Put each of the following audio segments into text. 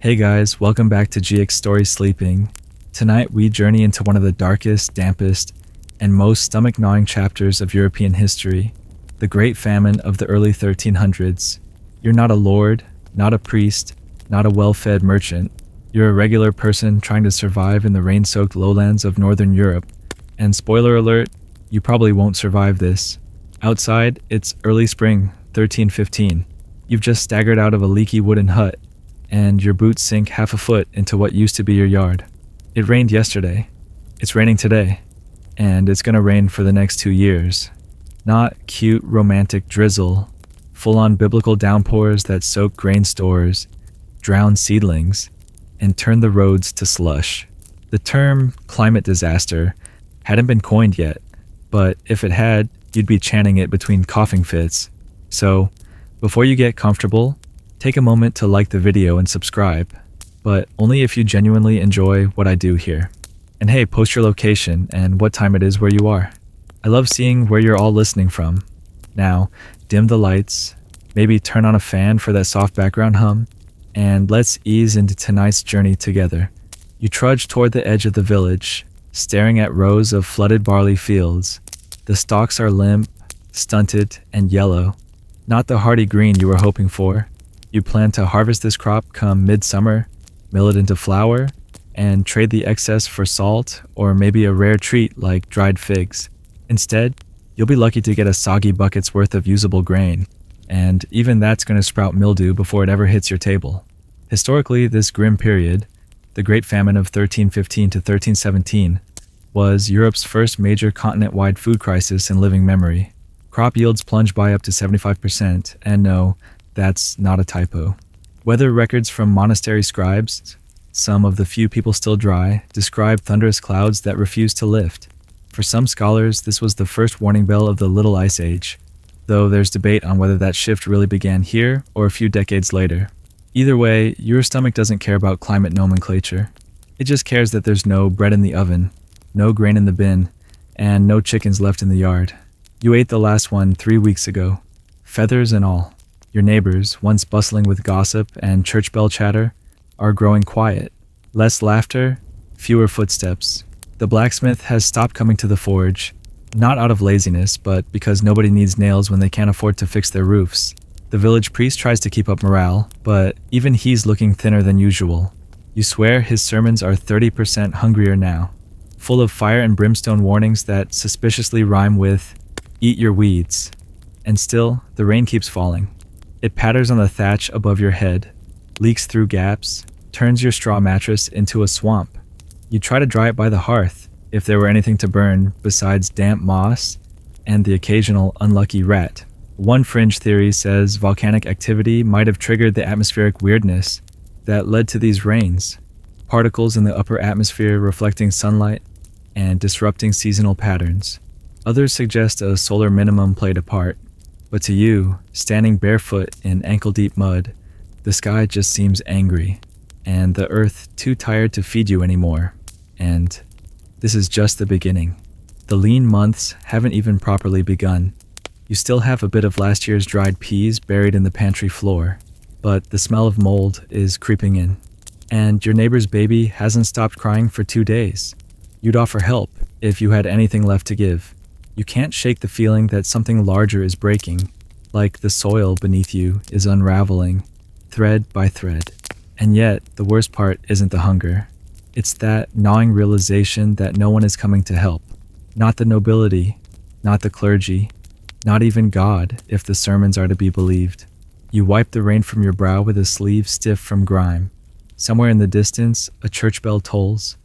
Hey guys, welcome back to GX Story Sleeping. Tonight we journey into one of the darkest, dampest, and most stomach-gnawing chapters of European history, the Great Famine of the early 1300s. You're not a lord, not a priest, not a well-fed merchant. You're a regular person trying to survive in the rain-soaked lowlands of Northern Europe. And spoiler alert, you probably won't survive this. Outside, it's early spring, 1315. You've just staggered out of a leaky wooden hut, and your boots sink half a foot into what used to be your yard. It rained yesterday. It's raining today. And it's gonna rain for the next 2 years. Not cute romantic drizzle, full-on biblical downpours that soak grain stores, drown seedlings, and turn the roads to slush. The term climate disaster hadn't been coined yet, but if it had, you'd be chanting it between coughing fits. So, before you get comfortable, take a moment to like the video and subscribe, but only if you genuinely enjoy what I do here. And hey, post your location and what time it is where you are. I love seeing where you're all listening from. Now, dim the lights, maybe turn on a fan for that soft background hum, and let's ease into tonight's journey together. You trudge toward the edge of the village, staring at rows of flooded barley fields. The stalks are limp, stunted, and yellow. Not the hardy green you were hoping for. You plan to harvest this crop come midsummer, mill it into flour, and trade the excess for salt or maybe a rare treat like dried figs. Instead, you'll be lucky to get a soggy bucket's worth of usable grain, and even that's going to sprout mildew before it ever hits your table. Historically, this grim period, the Great Famine of 1315 to 1317, was Europe's first major continent-wide food crisis in living memory. Crop yields plunged by up to 75%, and no, that's not a typo. Weather records from monastery scribes, some of the few people still dry, describe thunderous clouds that refused to lift. For some scholars, this was the first warning bell of the Little Ice Age, though there's debate on whether that shift really began here or a few decades later. Either way, your stomach doesn't care about climate nomenclature. It just cares that there's no bread in the oven, no grain in the bin, and no chickens left in the yard. You ate the last one 3 weeks ago, feathers and all. Your neighbors, once bustling with gossip and church bell chatter, are growing quiet. Less laughter, fewer footsteps. The blacksmith has stopped coming to the forge, not out of laziness, but because nobody needs nails when they can't afford to fix their roofs. The village priest tries to keep up morale, but even he's looking thinner than usual. You swear his sermons are 30% hungrier now, full of fire and brimstone warnings that suspiciously rhyme with, "Eat your weeds." And still, the rain keeps falling. It patters on the thatch above your head, leaks through gaps, turns your straw mattress into a swamp. You try to dry it by the hearth, if there were anything to burn besides damp moss and the occasional unlucky rat. One fringe theory says volcanic activity might have triggered the atmospheric weirdness that led to these rains, particles in the upper atmosphere reflecting sunlight and disrupting seasonal patterns. Others suggest a solar minimum played a part. But to you, standing barefoot in ankle-deep mud, the sky just seems angry, and the earth too tired to feed you anymore. And this is just the beginning. The lean months haven't even properly begun. You still have a bit of last year's dried peas buried in the pantry floor, but the smell of mold is creeping in. And your neighbor's baby hasn't stopped crying for 2 days. You'd offer help if you had anything left to give. You can't shake the feeling that something larger is breaking, like the soil beneath you is unraveling, thread by thread. And yet, the worst part isn't the hunger. It's that gnawing realization that no one is coming to help. Not the nobility, not the clergy, not even God, if the sermons are to be believed. You wipe the rain from your brow with a sleeve stiff from grime. Somewhere in the distance, a church bell tolls.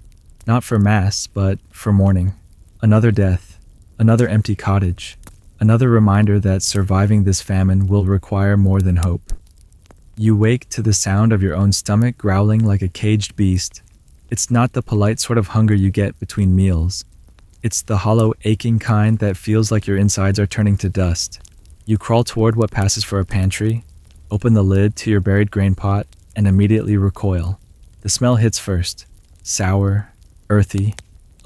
Not for mass, but for mourning. Another death. Another empty cottage, another reminder that surviving this famine will require more than hope. You wake to the sound of your own stomach growling like a caged beast. It's not the polite sort of hunger you get between meals. It's the hollow, aching kind that feels like your insides are turning to dust. You crawl toward what passes for a pantry, open the lid to your buried grain pot, and immediately recoil. The smell hits first, sour, earthy,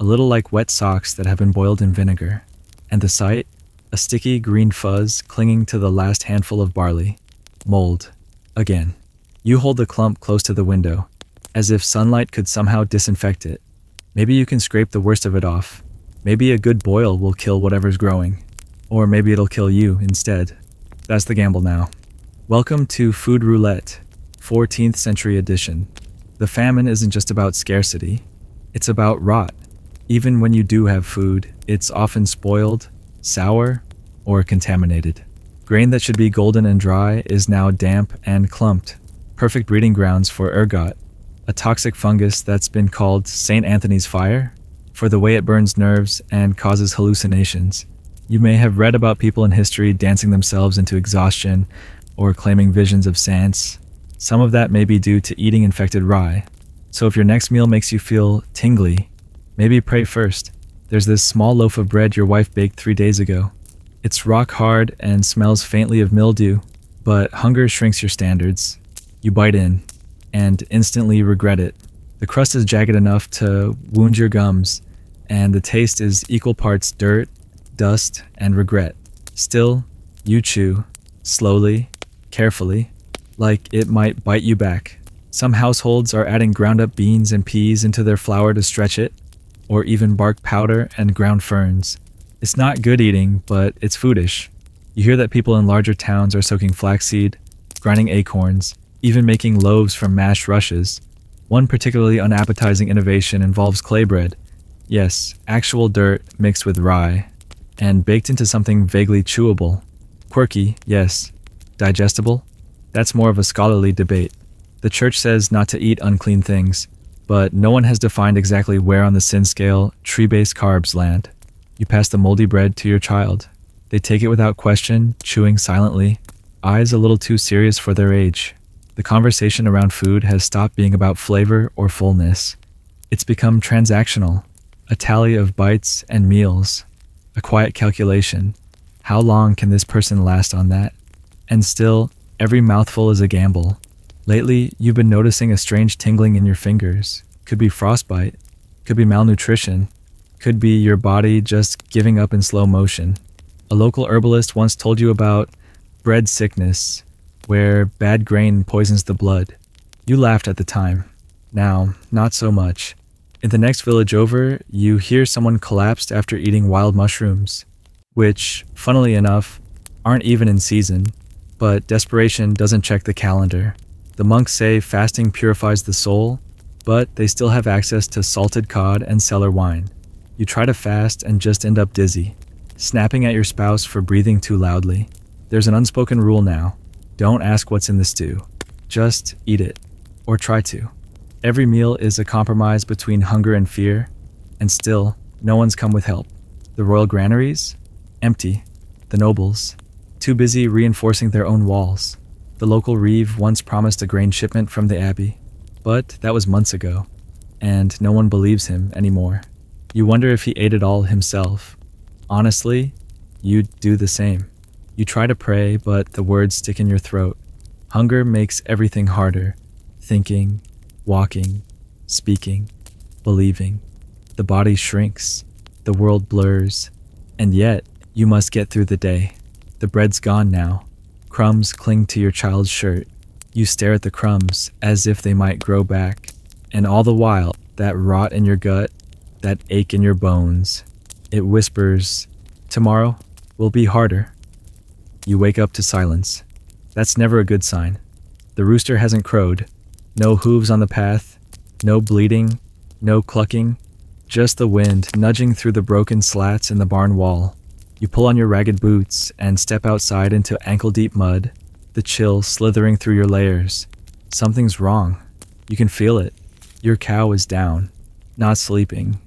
a little like wet socks that have been boiled in vinegar. And the sight? A sticky green fuzz clinging to the last handful of barley. Mold. Again. You hold the clump close to the window, as if sunlight could somehow disinfect it. Maybe you can scrape the worst of it off. Maybe a good boil will kill whatever's growing. Or maybe it'll kill you instead. That's the gamble now. Welcome to Food Roulette, 14th century edition. The famine isn't just about scarcity, it's about rot. Even when you do have food, it's often spoiled, sour, or contaminated. Grain that should be golden and dry is now damp and clumped, perfect breeding grounds for ergot, a toxic fungus that's been called St. Anthony's fire for the way it burns nerves and causes hallucinations. You may have read about people in history dancing themselves into exhaustion or claiming visions of saints. Some of that may be due to eating infected rye. So if your next meal makes you feel tingly, maybe pray first. There's this small loaf of bread your wife baked 3 days ago. It's rock hard and smells faintly of mildew, but hunger shrinks your standards. You bite in and instantly regret it. The crust is jagged enough to wound your gums, and the taste is equal parts dirt, dust, and regret. Still, you chew, slowly, carefully, like it might bite you back. Some households are adding ground-up beans and peas into their flour to stretch it, or even bark powder and ground ferns. It's not good eating, but it's foodish. You hear that people in larger towns are soaking flaxseed, grinding acorns, even making loaves from mashed rushes. One particularly unappetizing innovation involves clay bread. Yes, actual dirt mixed with rye, and baked into something vaguely chewable. Quirky, yes. Digestible? That's more of a scholarly debate. The church says not to eat unclean things, but no one has defined exactly where on the sin scale tree-based carbs land. You pass the moldy bread to your child. They take it without question, chewing silently, eyes a little too serious for their age. The conversation around food has stopped being about flavor or fullness. It's become transactional, a tally of bites and meals, a quiet calculation. How long can this person last on that? And still, every mouthful is a gamble. Lately, you've been noticing a strange tingling in your fingers. Could be frostbite, could be malnutrition, could be your body just giving up in slow motion. A local herbalist once told you about bread sickness, where bad grain poisons the blood. You laughed at the time. Now, not so much. In the next village over, you hear someone collapsed after eating wild mushrooms, which, funnily enough, aren't even in season. But desperation doesn't check the calendar. The monks say fasting purifies the soul, but they still have access to salted cod and cellar wine. You try to fast and just end up dizzy, snapping at your spouse for breathing too loudly. There's an unspoken rule now. Don't ask what's in the stew. Just eat it, or try to. Every meal is a compromise between hunger and fear, and still, no one's come with help. The royal granaries? Empty. The nobles? Too busy reinforcing their own walls. The local reeve once promised a grain shipment from the abbey, but that was months ago, and no one believes him anymore. You wonder if he ate it all himself. Honestly, you'd do the same. You try to pray, but the words stick in your throat. Hunger makes everything harder. Thinking, walking, speaking, believing. The body shrinks, the world blurs, and yet you must get through the day. The bread's gone now. Crumbs cling to your child's shirt. You stare at the crumbs as if they might grow back. And all the while, that rot in your gut, that ache in your bones, it whispers, tomorrow will be harder. You wake up to silence. That's never a good sign. The rooster hasn't crowed. No hooves on the path. No bleating. No clucking. Just the wind nudging through the broken slats in the barn wall. You pull on your ragged boots and step outside into ankle-deep mud, the chill slithering through your layers. Something's wrong. You can feel it. Your cow is down. Not sleeping.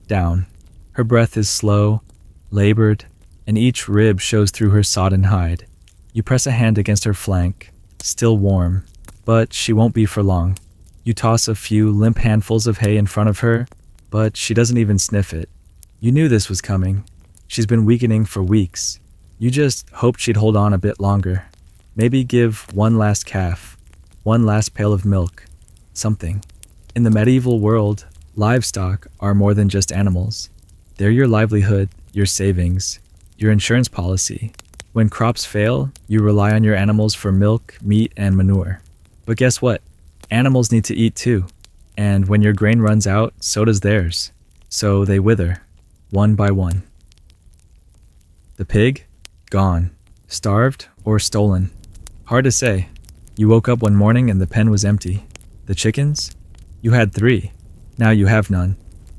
Down. Her breath is slow, labored, and each rib shows through her sodden hide. You press a hand against her flank, still warm, but she won't be for long. You toss a few limp handfuls of hay in front of her, but she doesn't even sniff it. You knew this was coming. She's been weakening for weeks. You just hoped she'd hold on a bit longer. Maybe give one last calf, one last pail of milk, something. In the medieval world, livestock are more than just animals. They're your livelihood, your savings, your insurance policy. When crops fail, you rely on your animals for milk, meat, and manure. But guess what? Animals need to eat too. And when your grain runs out, so does theirs. So they wither, one by one. The pig? Gone. Starved or stolen? Hard to say. You woke up one morning and the pen was empty. The chickens? You had 3. Now you have none.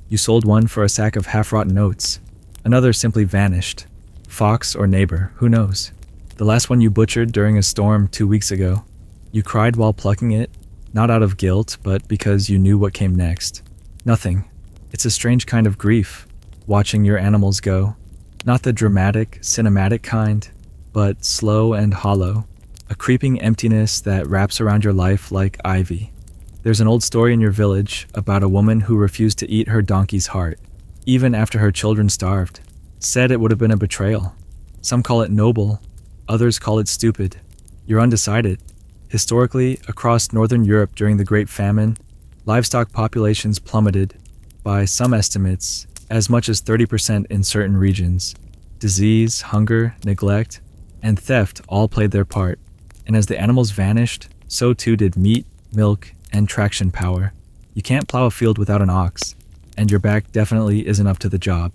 You sold one for a sack of half-rotten oats. Another simply vanished. Fox or neighbor, who knows? The last one you butchered during a storm 2 weeks ago. You cried while plucking it, not out of guilt, but because you knew what came next. Nothing. It's a strange kind of grief, watching your animals go. Not the dramatic, cinematic kind, but slow and hollow. A creeping emptiness that wraps around your life like ivy. There's an old story in your village about a woman who refused to eat her donkey's heart, even after her children starved. Said it would have been a betrayal. Some call it noble, others call it stupid. You're undecided. Historically, across northern Europe during the Great Famine, livestock populations plummeted, by some estimates, as much as 30% in certain regions. Disease, hunger, neglect, and theft all played their part. And as the animals vanished, so too did meat, milk, and traction power. You can't plow a field without an ox, and your back definitely isn't up to the job.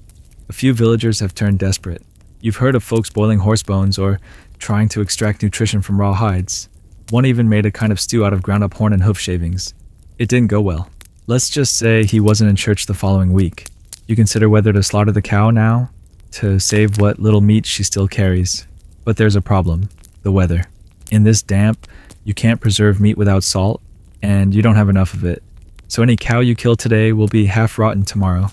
A few villagers have turned desperate. You've heard of folks boiling horse bones or trying to extract nutrition from raw hides. One even made a kind of stew out of ground-up horn and hoof shavings. It didn't go well. Let's just say he wasn't in church the following week. You consider whether to slaughter the cow now, to save what little meat she still carries. But there's a problem: the weather. In this damp, you can't preserve meat without salt, and you don't have enough of it. So any cow you kill today will be half rotten tomorrow.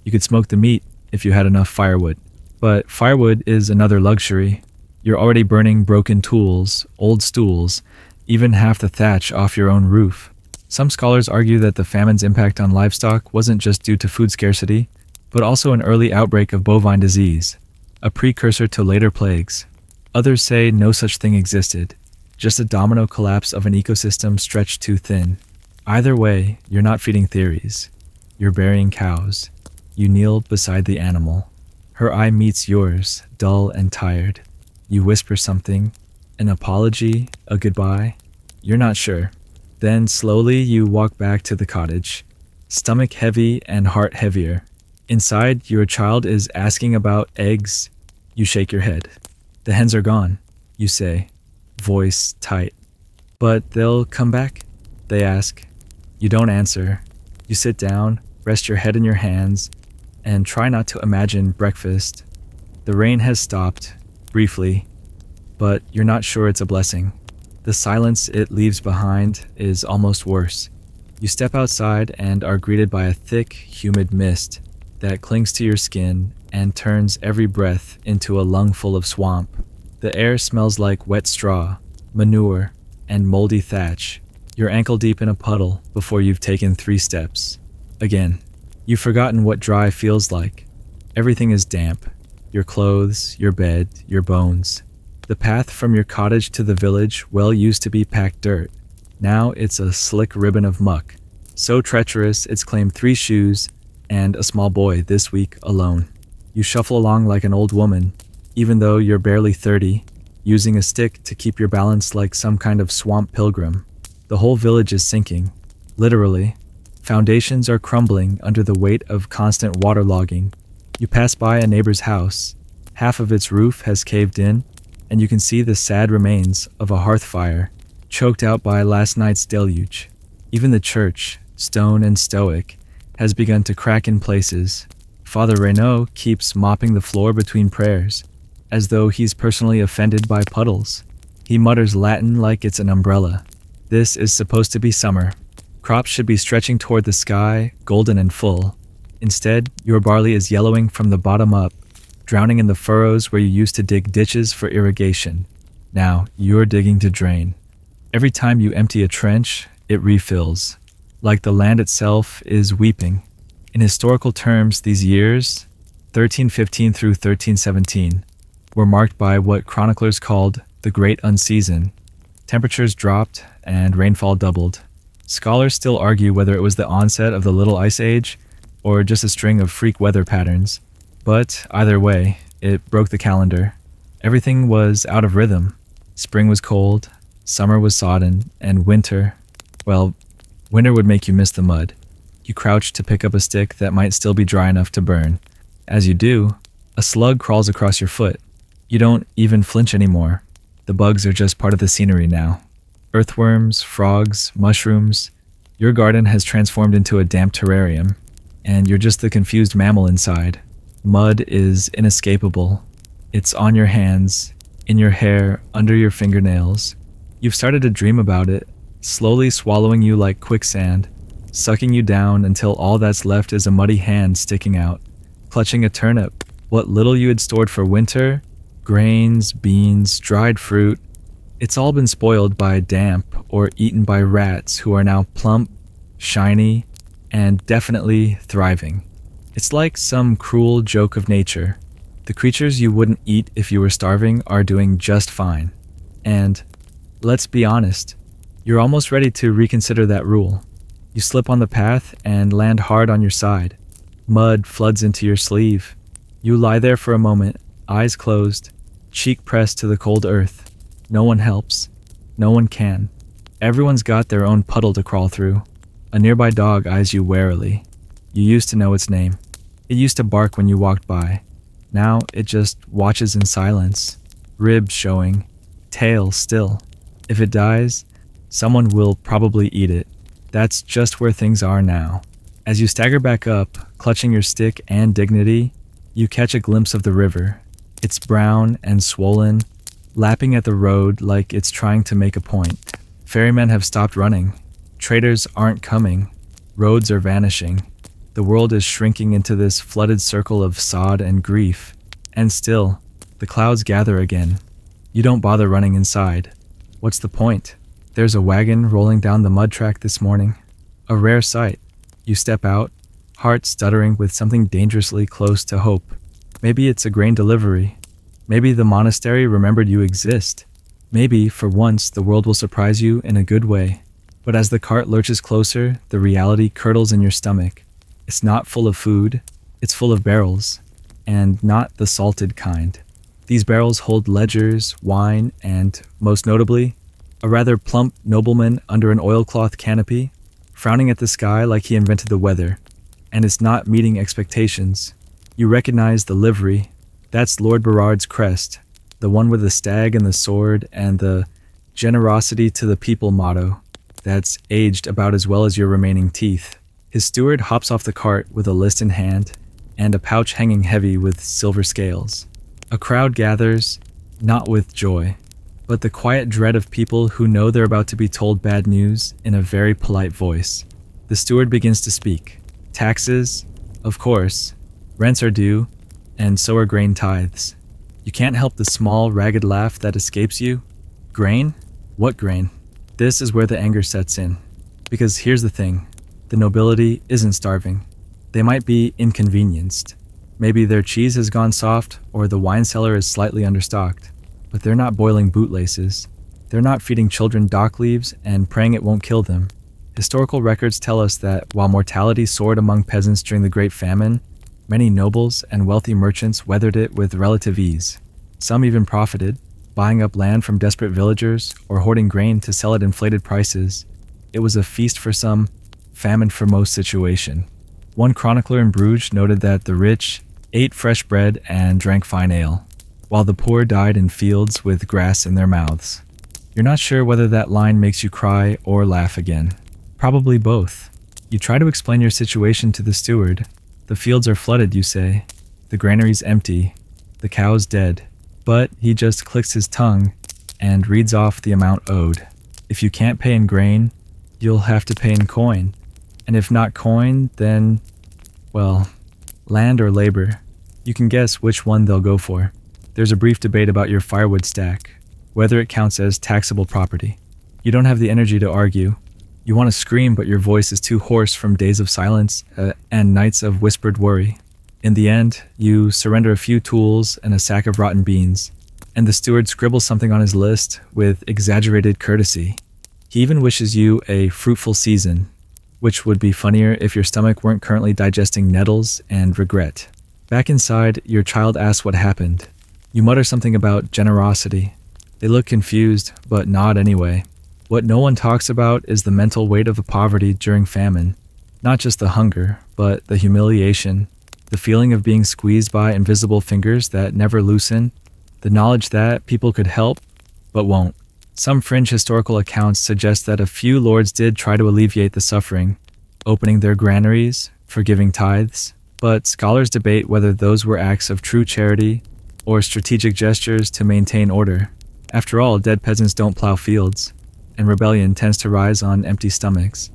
You could smoke the meat if you had enough firewood. But firewood is another luxury. You're already burning broken tools, old stools, even half the thatch off your own roof. Some scholars argue that the famine's impact on livestock wasn't just due to food scarcity, but also an early outbreak of bovine disease, a precursor to later plagues. Others say no such thing existed, just a domino collapse of an ecosystem stretched too thin. Either way, you're not feeding theories. You're burying cows. You kneel beside the animal. Her eye meets yours, dull and tired. You whisper something, an apology, a goodbye. You're not sure. Then slowly you walk back to the cottage, stomach heavy and heart heavier. Inside, your child is asking about eggs. You shake your head. The hens are gone, you say, voice tight. But they'll come back? They ask. You don't answer. You sit down, rest your head in your hands, and try not to imagine breakfast. The rain has stopped, briefly, but you're not sure it's a blessing. The silence it leaves behind is almost worse. You step outside and are greeted by a thick, humid mist that clings to your skin and turns every breath into a lungful of swamp. The air smells like wet straw, manure, and moldy thatch. You're ankle deep in a puddle before you've taken 3 steps. Again, you've forgotten what dry feels like. Everything is damp. Your clothes, your bed, your bones. The path from your cottage to the village well used to be packed dirt. Now it's a slick ribbon of muck, so treacherous it's claimed 3 shoes and a small boy this week alone. You shuffle along like an old woman, even though you're barely 30, using a stick to keep your balance like some kind of swamp pilgrim. The whole village is sinking, literally. Foundations are crumbling under the weight of constant waterlogging. You pass by a neighbor's house. Half of its roof has caved in, and you can see the sad remains of a hearth fire, choked out by last night's deluge. Even the church, stone and stoic, has begun to crack in places. Father Reynaud keeps mopping the floor between prayers, as though he's personally offended by puddles. He mutters Latin like it's an umbrella. This is supposed to be summer. Crops should be stretching toward the sky, golden and full. Instead, your barley is yellowing from the bottom up, drowning in the furrows where you used to dig ditches for irrigation. Now, you're digging to drain. Every time you empty a trench, it refills, like the land itself is weeping. In historical terms, these years, 1315 through 1317, were marked by what chroniclers called the Great Unseason. Temperatures dropped and rainfall doubled. Scholars still argue whether it was the onset of the Little Ice Age or just a string of freak weather patterns. But either way, it broke the calendar. Everything was out of rhythm. Spring was cold, Summer was sodden, and well, winter would make you miss the mud. You crouch to pick up a stick that might still be dry enough to burn. As you do, a slug crawls across your foot. You don't even flinch anymore. The bugs are just part of the scenery now. Earthworms, frogs, mushrooms. Your garden has transformed into a damp terrarium, and you're just the confused mammal inside. Mud is inescapable. It's on your hands, in your hair, under your fingernails. You've started to dream about it, slowly swallowing you like quicksand, sucking you down until all that's left is a muddy hand sticking out, clutching a turnip. What little you had stored for winter, grains, beans, dried fruit, it's all been spoiled by damp or eaten by rats who are now plump, shiny, and definitely thriving. It's like some cruel joke of nature. The creatures you wouldn't eat if you were starving are doing just fine. And, let's be honest, you're almost ready to reconsider that rule. You slip on the path and land hard on your side. Mud floods into your sleeve. You lie there for a moment, eyes closed, cheek pressed to the cold earth. No one helps. No one can. Everyone's got their own puddle to crawl through. A nearby dog eyes you warily. You used to know its name. It used to bark when you walked by. Now it just watches in silence, ribs showing, tail still. If it dies, someone will probably eat it. That's just where things are now. As you stagger back up, clutching your stick and dignity, you catch a glimpse of the river. It's brown and swollen, lapping at the road like it's trying to make a point. Ferrymen have stopped running. Traders aren't coming. Roads are vanishing. The world is shrinking into this flooded circle of sod and grief. And still, the clouds gather again. You don't bother running inside. What's the point? There's a wagon rolling down the mud track this morning. A rare sight. You step out, heart stuttering with something dangerously close to hope. Maybe it's a grain delivery. Maybe the monastery remembered you exist. Maybe, for once, the world will surprise you in a good way. But as the cart lurches closer, the reality curdles in your stomach. It's not full of food, it's full of barrels, and not the salted kind. These barrels hold ledgers, wine, and, most notably, a rather plump nobleman under an oilcloth canopy, frowning at the sky like he invented the weather. And it's not meeting expectations. You recognize the livery. That's Lord Berard's crest, the one with the stag and the sword and the generosity to the people motto that's aged about as well as your remaining teeth. His steward hops off the cart with a list in hand and a pouch hanging heavy with silver scales. A crowd gathers, not with joy, but the quiet dread of people who know they're about to be told bad news in a very polite voice. The steward begins to speak. Taxes, of course. Rents are due, and so are grain tithes. You can't help the small, ragged laugh that escapes you. Grain? What grain? This is where the anger sets in. Because here's the thing. The nobility isn't starving. They might be inconvenienced. Maybe their cheese has gone soft or the wine cellar is slightly understocked. But they're not boiling bootlaces. They're not feeding children dock leaves and praying it won't kill them. Historical records tell us that while mortality soared among peasants during the Great Famine, many nobles and wealthy merchants weathered it with relative ease. Some even profited, buying up land from desperate villagers or hoarding grain to sell at inflated prices. It was a feast for some, famine for most situation. One chronicler in Bruges noted that the rich ate fresh bread and drank fine ale, while the poor died in fields with grass in their mouths. You're not sure whether that line makes you cry or laugh again. Probably both. You try to explain your situation to the steward. The fields are flooded, you say. The granary's empty. The cow's dead. But he just clicks his tongue and reads off the amount owed. If you can't pay in grain, you'll have to pay in coin. And if not coin, then, well, land or labor. You can guess which one they'll go for. There's a brief debate about your firewood stack, whether it counts as taxable property. You don't have the energy to argue. You want to scream, but your voice is too hoarse from days of silence and nights of whispered worry. In the end, you surrender a few tools and a sack of rotten beans, and the steward scribbles something on his list with exaggerated courtesy. He even wishes you a fruitful season, which would be funnier if your stomach weren't currently digesting nettles and regret. Back inside, your child asks what happened. You mutter something about generosity. They look confused, but nod anyway. What no one talks about is the mental weight of the poverty during famine. Not just the hunger, but the humiliation, the feeling of being squeezed by invisible fingers that never loosen, the knowledge that people could help, but won't. Some fringe historical accounts suggest that a few lords did try to alleviate the suffering, opening their granaries, forgiving tithes, but scholars debate whether those were acts of true charity or strategic gestures to maintain order. After all, dead peasants don't plow fields, and rebellion tends to rise on empty stomachs.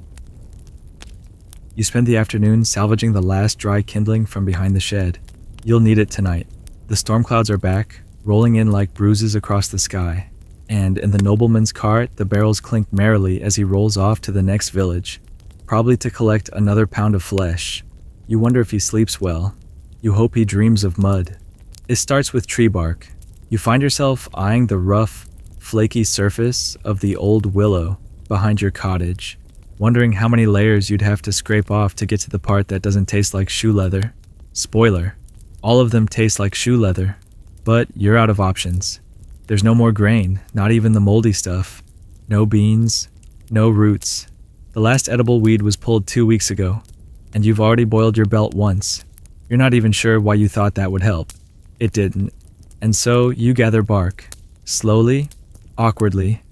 You spend the afternoon salvaging the last dry kindling from behind the shed. You'll need it tonight. The storm clouds are back, rolling in like bruises across the sky, and in the nobleman's cart the barrels clink merrily as he rolls off to the next village, probably to collect another pound of flesh. You wonder if he sleeps well. You hope he dreams of mud. It starts with tree bark. You find yourself eyeing the rough, flaky surface of the old willow behind your cottage, wondering how many layers you'd have to scrape off to get to the part that doesn't taste like shoe leather. Spoiler, all of them taste like shoe leather, but you're out of options. There's no more grain, not even the moldy stuff. No beans, no roots. The last edible weed was pulled 2 weeks ago, and you've already boiled your belt once. You're not even sure why you thought that would help. It didn't. And so you gather bark, slowly, awkwardly,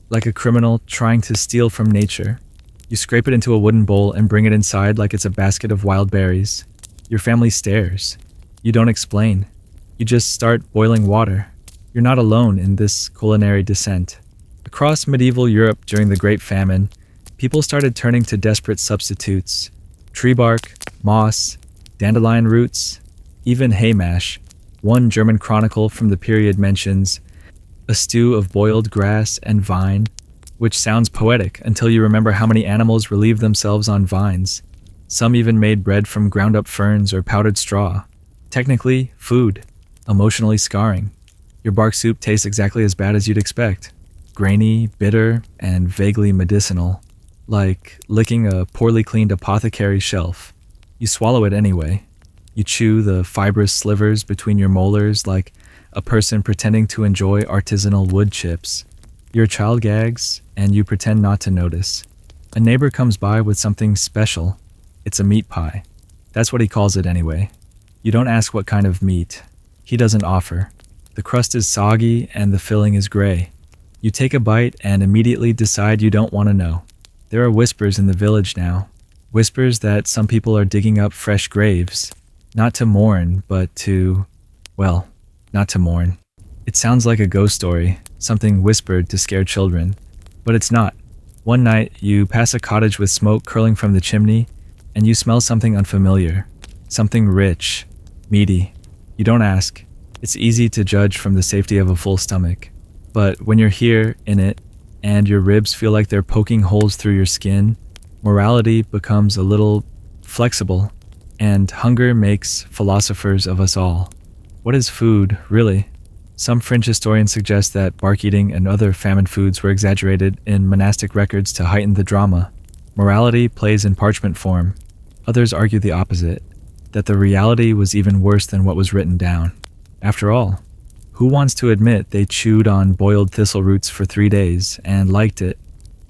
like a criminal trying to steal from nature. You scrape it into a wooden bowl and bring it inside like it's a basket of wild berries. Your family stares. You don't explain. You just start boiling water. You're not alone in this culinary descent. Across medieval Europe during the Great Famine, people started turning to desperate substitutes. Tree bark, moss, dandelion roots, even hay mash. One German chronicle from the period mentions a stew of boiled grass and vine, which sounds poetic until you remember how many animals relieved themselves on vines. Some even made bread from ground-up ferns or powdered straw. Technically, food. Emotionally scarring. Your bark soup tastes exactly as bad as you'd expect. Grainy, bitter, and vaguely medicinal. Like licking a poorly cleaned apothecary shelf. You swallow it anyway. You chew the fibrous slivers between your molars like a person pretending to enjoy artisanal wood chips. Your child gags, and you pretend not to notice. A neighbor comes by with something special. It's a meat pie. That's what he calls it anyway. You don't ask what kind of meat. He doesn't offer. The crust is soggy and the filling is gray. You take a bite and immediately decide you don't want to know. There are whispers in the village now. Whispers that some people are digging up fresh graves. Not to mourn, but to, well, not to mourn. It sounds like a ghost story, something whispered to scare children. But it's not. One night, you pass a cottage with smoke curling from the chimney, and you smell something unfamiliar. Something rich, meaty. You don't ask. It's easy to judge from the safety of a full stomach. But when you're here, in it, and your ribs feel like they're poking holes through your skin, morality becomes a little flexible, and hunger makes philosophers of us all. What is food, really? Some French historians suggest that bark eating and other famine foods were exaggerated in monastic records to heighten the drama. Morality plays in parchment form. Others argue the opposite, that the reality was even worse than what was written down. After all, who wants to admit they chewed on boiled thistle roots for 3 days and liked it?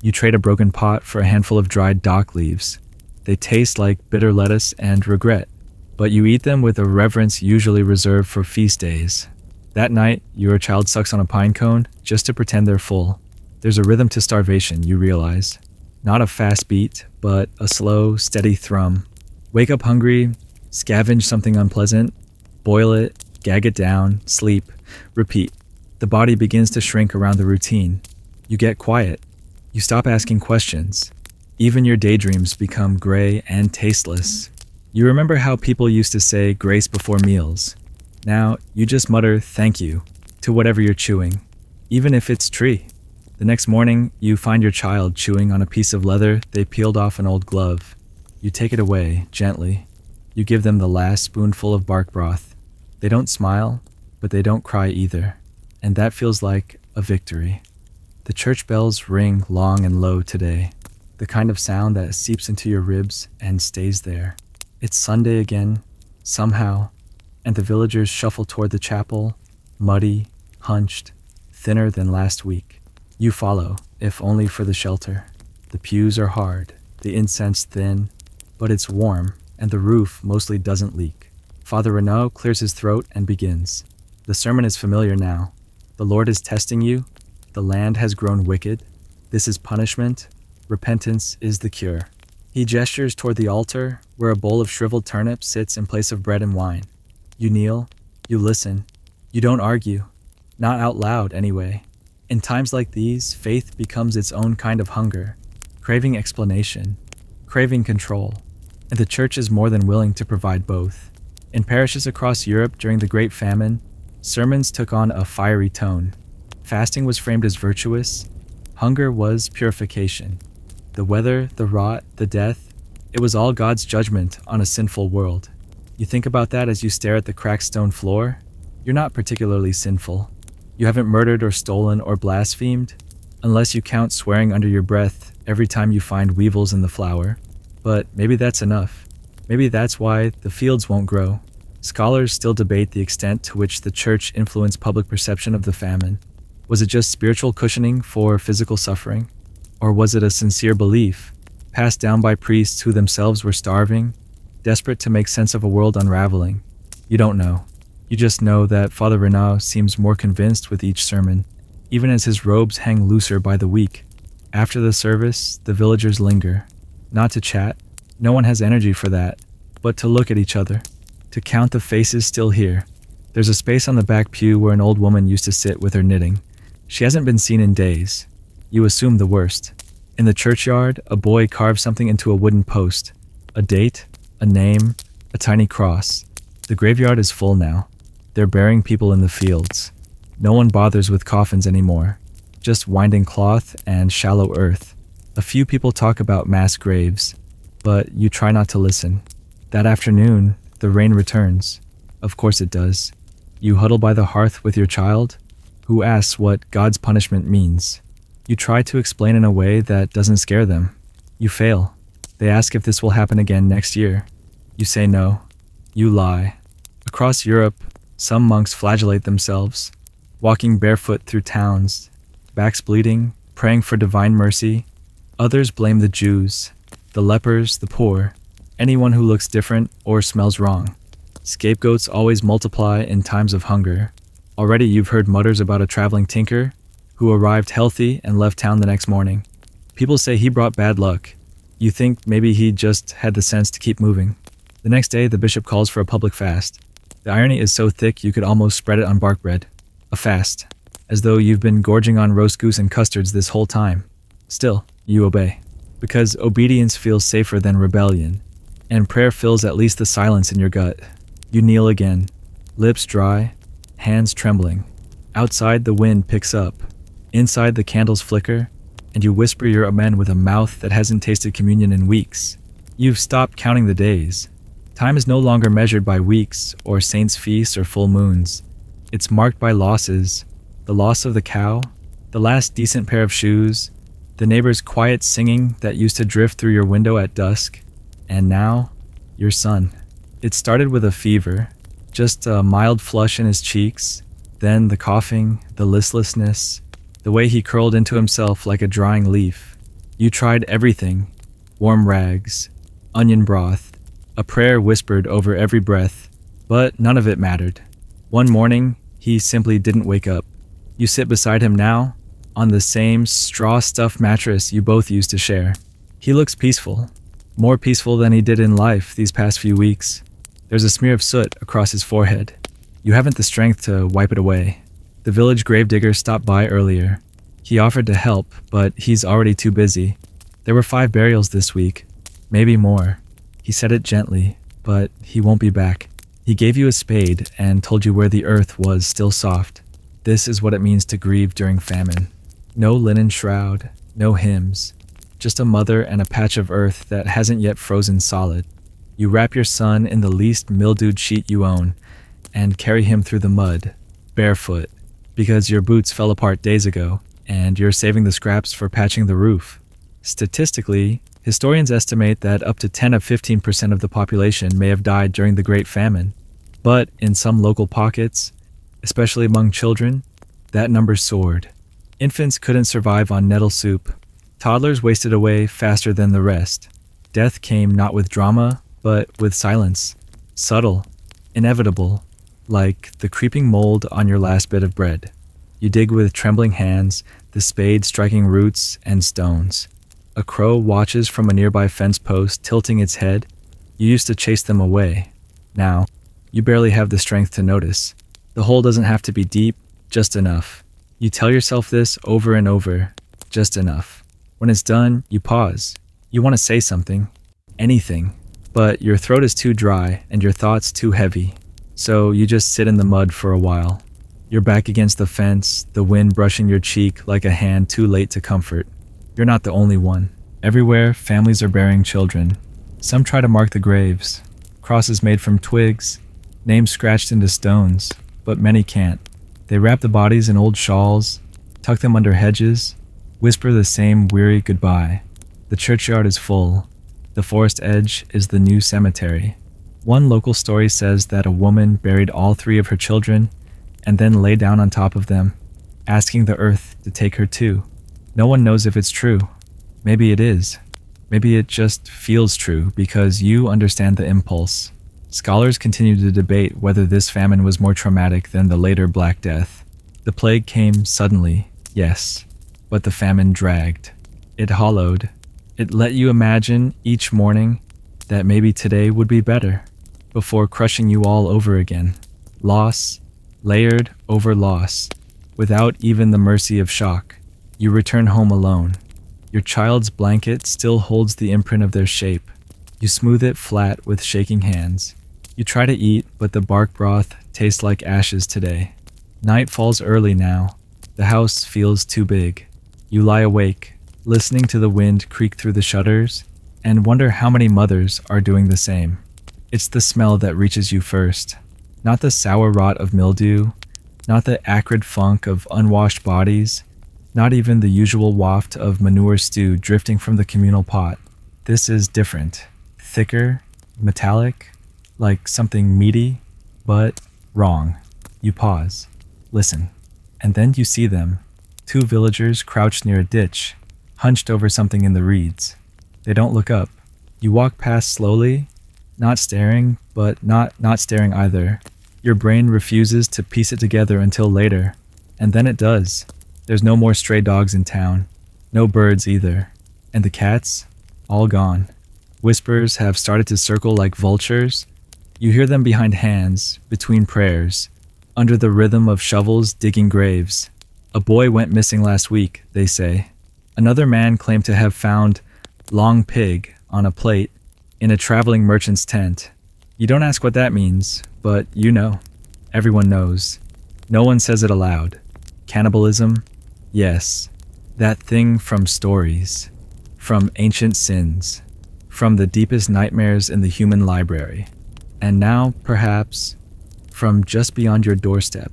You trade a broken pot for a handful of dried dock leaves. They taste like bitter lettuce and regret, but you eat them with a reverence usually reserved for feast days. That night, your child sucks on a pine cone just to pretend they're full. There's a rhythm to starvation, you realize. Not a fast beat, but a slow, steady thrum. Wake up hungry, scavenge something unpleasant, boil it, gag it down, sleep, repeat. The body begins to shrink around the routine. You get quiet. You stop asking questions. Even your daydreams become gray and tasteless. You remember how people used to say grace before meals. Now, you just mutter thank you to whatever you're chewing, even if it's tree. The next morning, you find your child chewing on a piece of leather they peeled off an old glove. You take it away, gently. You give them the last spoonful of bark broth. They don't smile, but they don't cry either, and that feels like a victory. The church bells ring long and low today, the kind of sound that seeps into your ribs and stays there. It's Sunday again, somehow, and the villagers shuffle toward the chapel, muddy, hunched, thinner than last week. You follow, if only for the shelter. The pews are hard, the incense thin, but it's warm, and the roof mostly doesn't leak. Father Renaud clears his throat and begins. The sermon is familiar now. The Lord is testing you. The land has grown wicked. This is punishment. Repentance is the cure. He gestures toward the altar, where a bowl of shriveled turnips sits in place of bread and wine. You kneel. You listen. You don't argue. Not out loud, anyway. In times like these, faith becomes its own kind of hunger, craving explanation, craving control, and the church is more than willing to provide both. In parishes across Europe during the Great Famine, sermons took on a fiery tone. Fasting was framed as virtuous. Hunger was purification. The weather, the rot, the death, it was all God's judgment on a sinful world. You think about that as you stare at the cracked stone floor? You're not particularly sinful. You haven't murdered or stolen or blasphemed, unless you count swearing under your breath every time you find weevils in the flour. But maybe that's enough. Maybe that's why the fields won't grow. Scholars still debate the extent to which the church influenced public perception of the famine. Was it just spiritual cushioning for physical suffering? Or was it a sincere belief, passed down by priests who themselves were starving, desperate to make sense of a world unraveling? You don't know. You just know that Father Renaud seems more convinced with each sermon, even as his robes hang looser by the week. After the service, the villagers linger. Not to chat, no one has energy for that, but to look at each other, to count the faces still here. There's a space on the back pew where an old woman used to sit with her knitting. She hasn't been seen in days. You assume the worst. In the churchyard, a boy carves something into a wooden post. A date, a name, a tiny cross. The graveyard is full now. They're burying people in the fields. No one bothers with coffins anymore. Just winding cloth and shallow earth. A few people talk about mass graves, but you try not to listen. That afternoon, the rain returns. Of course it does. You huddle by the hearth with your child, who asks what God's punishment means. You try to explain in a way that doesn't scare them. You fail. They ask if this will happen again next year. You say no. You lie. Across Europe, some monks flagellate themselves, walking barefoot through towns, backs bleeding, praying for divine mercy. Others blame the Jews, the lepers, the poor, anyone who looks different or smells wrong. Scapegoats always multiply in times of hunger. Already you've heard mutters about a traveling tinker who arrived healthy and left town the next morning. People say he brought bad luck. You think maybe he just had the sense to keep moving. The next day, the bishop calls for a public fast. The irony is so thick you could almost spread it on bark bread. A fast. As though you've been gorging on roast goose and custards this whole time. Still, you obey. Because obedience feels safer than rebellion. And prayer fills at least the silence in your gut. You kneel again. Lips dry. Hands trembling. Outside, the wind picks up. Inside, the candles flicker. And you whisper your amen with a mouth that hasn't tasted communion in weeks. You've stopped counting the days. Time is no longer measured by weeks, or saints' feasts, or full moons. It's marked by losses. The loss of the cow, the last decent pair of shoes, the neighbor's quiet singing that used to drift through your window at dusk, and now, your son. It started with a fever, just a mild flush in his cheeks, then the coughing, the listlessness, the way he curled into himself like a drying leaf. You tried everything, warm rags, onion broth, a prayer whispered over every breath, but none of it mattered. One morning, he simply didn't wake up. You sit beside him now, on the same straw-stuffed mattress you both used to share. He looks peaceful, more peaceful than he did in life these past few weeks. There's a smear of soot across his forehead. You haven't the strength to wipe it away. The village gravedigger stopped by earlier. He offered to help, but he's already too busy. There were 5 burials this week, maybe more. He said it gently, but he won't be back. He gave you a spade and told you where the earth was still soft. This is what it means to grieve during famine. No linen shroud, no hymns, just a mother and a patch of earth that hasn't yet frozen solid. You wrap your son in the least mildewed sheet you own and carry him through the mud, barefoot, because your boots fell apart days ago and you're saving the scraps for patching the roof. Statistically, historians estimate that up to 10 of 15% of the population may have died during the Great Famine. But in some local pockets, especially among children, That number soared. Infants couldn't survive on nettle soup. Toddlers wasted away faster than the rest. Death came not with drama, but with silence. Subtle, inevitable, like the creeping mold on your last bit of bread. You dig with trembling hands, the spade striking roots and stones. A crow watches from a nearby fence post, tilting its head. You used to chase them away. Now, you barely have the strength to notice. The hole doesn't have to be deep, just enough. You tell yourself this over and over, just enough. When it's done, you pause. You want to say something, anything, but your throat is too dry and your thoughts too heavy. So you just sit in the mud for a while. You're back against the fence, the wind brushing your cheek like a hand too late to comfort. You're not the only one. Everywhere, families are burying children. Some try to mark the graves. Crosses made from twigs, names scratched into stones, but many can't. They wrap the bodies in old shawls, tuck them under hedges, whisper the same weary goodbye. The churchyard is full. The forest edge is the new cemetery. One local story says that a woman buried all 3 of her children and then lay down on top of them, asking the earth to take her too. No one knows if it's true. Maybe it is. Maybe it just feels true because you understand the impulse. Scholars continue to debate whether this famine was more traumatic than the later Black Death. The plague came suddenly, yes, but the famine dragged. It hollowed. It let you imagine each morning that maybe today would be better, before crushing you all over again. Loss, layered over loss, without even the mercy of shock. You return home alone. Your child's blanket still holds the imprint of their shape. You smooth it flat with shaking hands. You try to eat, but the bark broth tastes like ashes today. Night falls early now. The house feels too big. You lie awake, listening to the wind creak through the shutters, and wonder how many mothers are doing the same. It's the smell that reaches you first. Not the sour rot of mildew, not the acrid funk of unwashed bodies, not even the usual waft of manure stew drifting from the communal pot. This is different. Thicker, metallic, like something meaty, but wrong. You pause, listen, and then you see them. 2 villagers crouched near a ditch, hunched over something in the reeds. They don't look up. You walk past slowly, not staring, but not staring either. Your brain refuses to piece it together until later, and then it does. There's no more stray dogs in town, no birds either, and the cats, all gone. Whispers have started to circle like vultures. You hear them behind hands, between prayers, under the rhythm of shovels digging graves. A boy went missing last week, they say. Another man claimed to have found long pig on a plate in a traveling merchant's tent. You don't ask what that means, but you know. Everyone knows. No one says it aloud. Cannibalism? Yes. That thing from stories. From ancient sins. From the deepest nightmares in the human library. And now, perhaps, from just beyond your doorstep.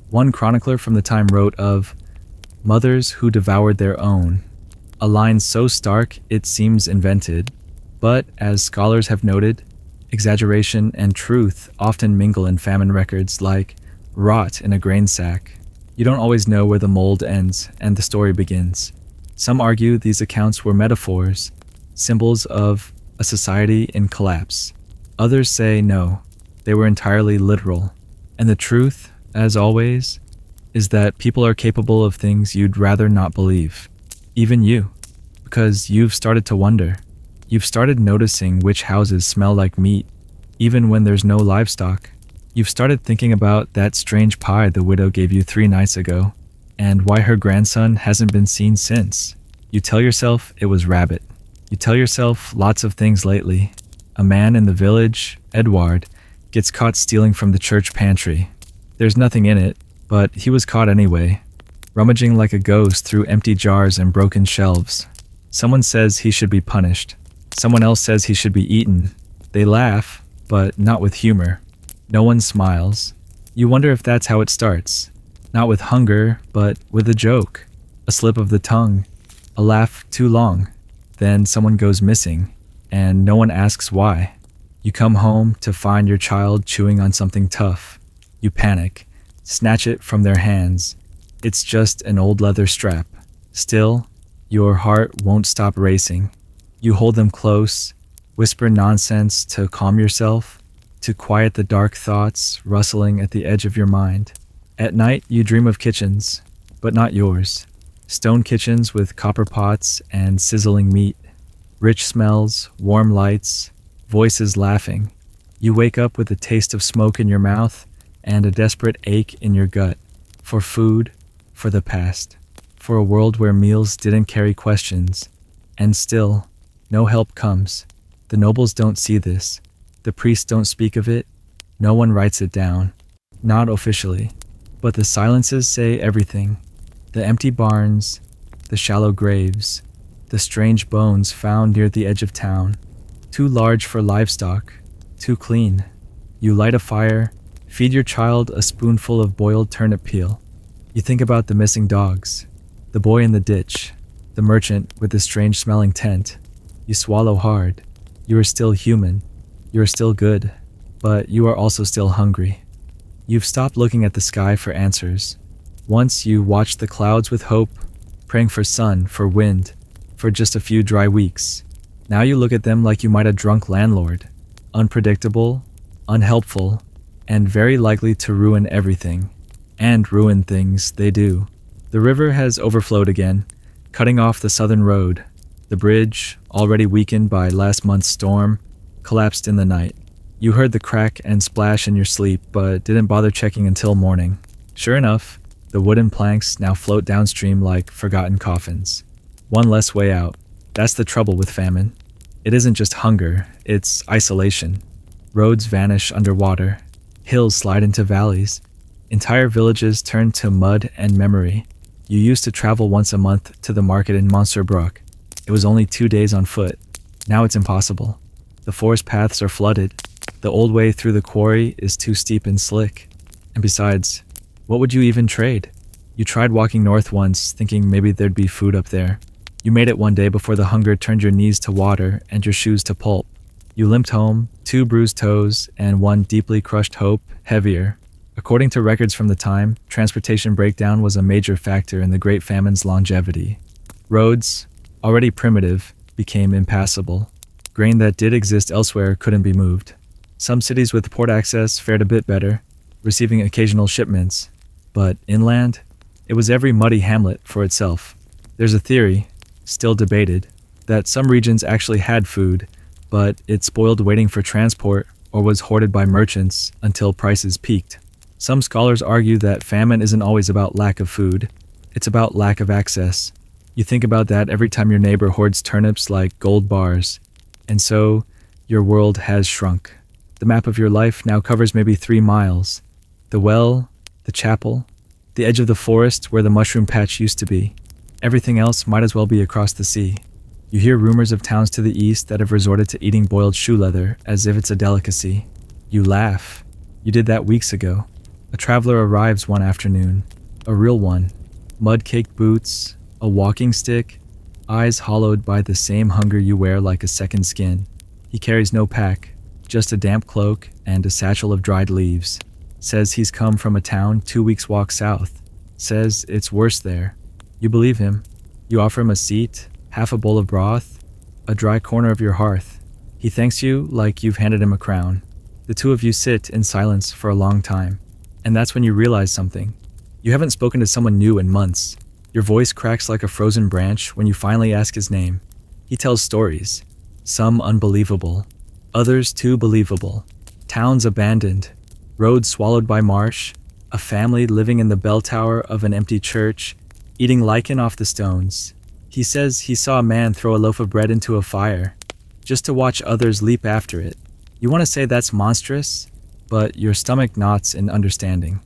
One chronicler from the time wrote of mothers who devoured their own, a line so stark it seems invented, but as scholars have noted, exaggeration and truth often mingle in famine records like rot in a grain sack. You don't always know where the mold ends and the story begins. Some argue these accounts were metaphors, symbols of a society in collapse. Others say no, they were entirely literal. And the truth, as always, is that people are capable of things you'd rather not believe. Even you. Because you've started to wonder. You've started noticing which houses smell like meat, even when there's no livestock. You've started thinking about that strange pie the widow gave you 3 nights ago, and why her grandson hasn't been seen since. You tell yourself it was rabbit. You tell yourself lots of things lately. A man in the village, Edward, gets caught stealing from the church pantry. There's nothing in it, but he was caught anyway, rummaging like a ghost through empty jars and broken shelves. Someone says he should be punished. Someone else says he should be eaten. They laugh, but not with humor. No one smiles. You wonder if that's how it starts. Not with hunger, but with a joke. A slip of the tongue. A laugh too long. Then someone goes missing, and no one asks why. You come home to find your child chewing on something tough. You panic, snatch it from their hands, It's just an old leather strap. Still, your heart won't stop racing. You hold them close, whisper nonsense to calm yourself, to quiet the dark thoughts rustling at the edge of your mind. At night, you dream of kitchens, but not yours. Stone kitchens with copper pots and sizzling meat. Rich smells, warm lights, voices laughing. You wake up with a taste of smoke in your mouth and a desperate ache in your gut. For food, for the past. For a world where meals didn't carry questions. And still, no help comes. The nobles don't see this. The priests don't speak of it. No one writes it down. Not officially. But the silences say everything. The empty barns, the shallow graves, the strange bones found near the edge of town. Too large for livestock, too clean. You light a fire, feed your child a spoonful of boiled turnip peel. You think about the missing dogs, the boy in the ditch, the merchant with the strange smelling tent. You swallow hard. You are still human. You are still good, but you are also still hungry. You've stopped looking at the sky for answers. Once you watched the clouds with hope, praying for sun, for wind, for just a few dry weeks. Now you look at them like you might a drunk landlord, unpredictable, unhelpful, and very likely to ruin everything. And ruin things they do. The river has overflowed again, cutting off the southern road. The bridge, already weakened by last month's storm, collapsed in the night. You heard the crack and splash in your sleep, but didn't bother checking until morning. Sure enough, the wooden planks now float downstream like forgotten coffins. One less way out. That's the trouble with famine. It isn't just hunger, it's isolation. Roads vanish underwater. Hills slide into valleys. Entire villages turn to mud and memory. You used to travel once a month to the market in Monsterbrook. It was only 2 days on foot. Now it's impossible. The forest paths are flooded. The old way through the quarry is too steep and slick. And besides, what would you even trade? You tried walking north once, thinking maybe there'd be food up there. You made it one day before the hunger turned your knees to water and your shoes to pulp. You limped home, 2 bruised toes, and 1 deeply crushed hope, heavier. According to records from the time, transportation breakdown was a major factor in the Great Famine's longevity. Roads, already primitive, became impassable. Grain that did exist elsewhere couldn't be moved. Some cities with port access fared a bit better, receiving occasional shipments. But inland, it was every muddy hamlet for itself. There's a theory, still debated, that some regions actually had food, but it spoiled waiting for transport or was hoarded by merchants until prices peaked. Some scholars argue that famine isn't always about lack of food, it's about lack of access. You think about that every time your neighbor hoards turnips like gold bars. And so, your world has shrunk. The map of your life now covers maybe 3 miles. The well, the chapel, the edge of the forest where the mushroom patch used to be. Everything else might as well be across the sea. You hear rumors of towns to the east that have resorted to eating boiled shoe leather as if it's a delicacy. You laugh. You did that weeks ago. A traveler arrives one afternoon. A real one. Mud-caked boots, a walking stick, eyes hollowed by the same hunger you wear like a second skin. He carries no pack, just a damp cloak and a satchel of dried leaves. Says he's come from a town 2 weeks' walk south. Says it's worse there. You believe him. You offer him a seat, half a bowl of broth, a dry corner of your hearth. He thanks you like you've handed him a crown. The two of you sit in silence for a long time. And that's when you realize something. You haven't spoken to someone new in months. Your voice cracks like a frozen branch when you finally ask his name. He tells stories, some unbelievable, others too believable. Towns abandoned, roads swallowed by marsh, a family living in the bell tower of an empty church, eating lichen off the stones. He says he saw a man throw a loaf of bread into a fire, just to watch others leap after it. You want to say that's monstrous, but your stomach knots in understanding.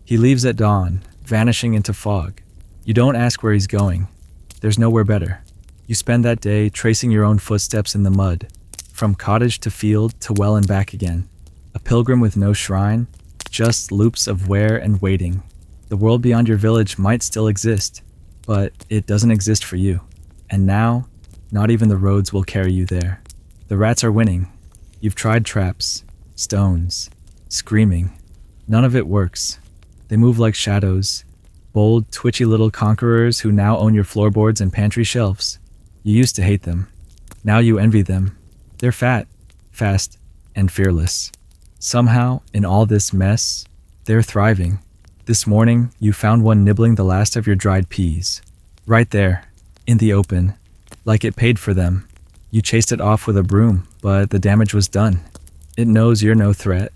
He leaves at dawn, vanishing into fog. You don't ask where he's going. There's nowhere better. You spend that day tracing your own footsteps in the mud, from cottage to field to well and back again. A pilgrim with no shrine, just loops of wear and waiting. The world beyond your village might still exist, but it doesn't exist for you. And now, not even the roads will carry you there. The rats are winning. You've tried traps, stones, screaming. None of it works. They move like shadows, Bold, twitchy little conquerors who now own your floorboards and pantry shelves. You used to hate them. Now you envy them. They're fat, fast, and fearless. Somehow, in all this mess, they're thriving. This morning, you found one nibbling the last of your dried peas. Right there, in the open, like it paid for them. You chased it off with a broom, but the damage was done. It knows you're no threat.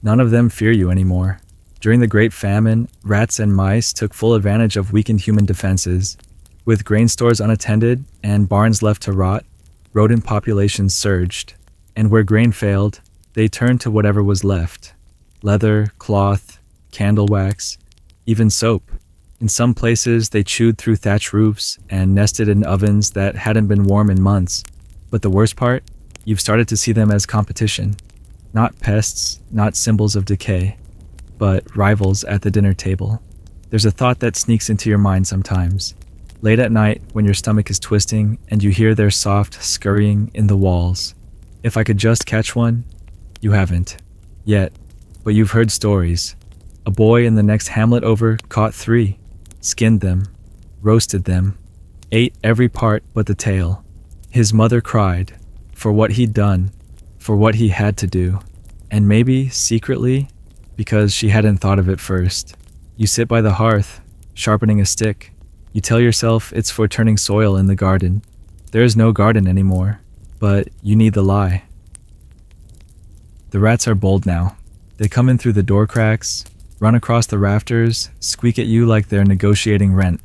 None of them fear you anymore. During the Great Famine, rats and mice took full advantage of weakened human defenses. With grain stores unattended and barns left to rot, rodent populations surged. And where grain failed, they turned to whatever was left. Leather, cloth, candle wax, even soap. In some places, they chewed through thatch roofs and nested in ovens that hadn't been warm in months. But the worst part? You've started to see them as competition. Not pests, not symbols of decay, but rivals at the dinner table. There's a thought that sneaks into your mind sometimes. Late at night, when your stomach is twisting and you hear their soft scurrying in the walls. If I could just catch one. You haven't. Yet. But you've heard stories. A boy in the next hamlet over caught 3, skinned them, roasted them, ate every part but the tail. His mother cried, for what he'd done, for what he had to do, and maybe, secretly, because she hadn't thought of it first. You sit by the hearth, sharpening a stick. You tell yourself it's for turning soil in the garden. There is no garden anymore, but you need the lie. The rats are bold now. They come in through the door cracks, run across the rafters, squeak at you like they're negotiating rent.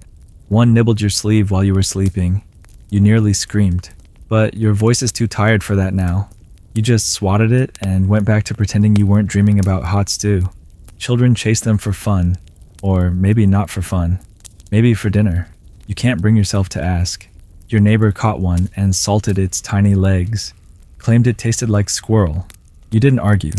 One nibbled your sleeve while you were sleeping. You nearly screamed, but your voice is too tired for that now. You just swatted it and went back to pretending you weren't dreaming about hot stew. Children chase them for fun, or maybe not for fun, maybe for dinner. You can't bring yourself to ask. Your neighbor caught one and salted its tiny legs, claimed it tasted like squirrel. You didn't argue.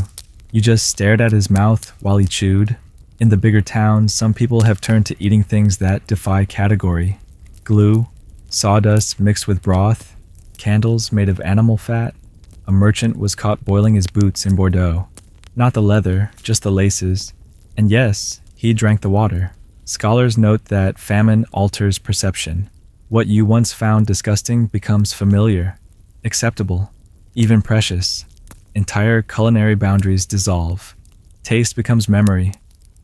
You just stared at his mouth while he chewed. In the bigger towns, some people have turned to eating things that defy category. Glue, sawdust mixed with broth, candles made of animal fat. A merchant was caught boiling his boots in Bordeaux. Not the leather, just the laces. And yes, he drank the water. Scholars note that famine alters perception. What you once found disgusting becomes familiar, acceptable, even precious. Entire culinary boundaries dissolve. Taste becomes memory.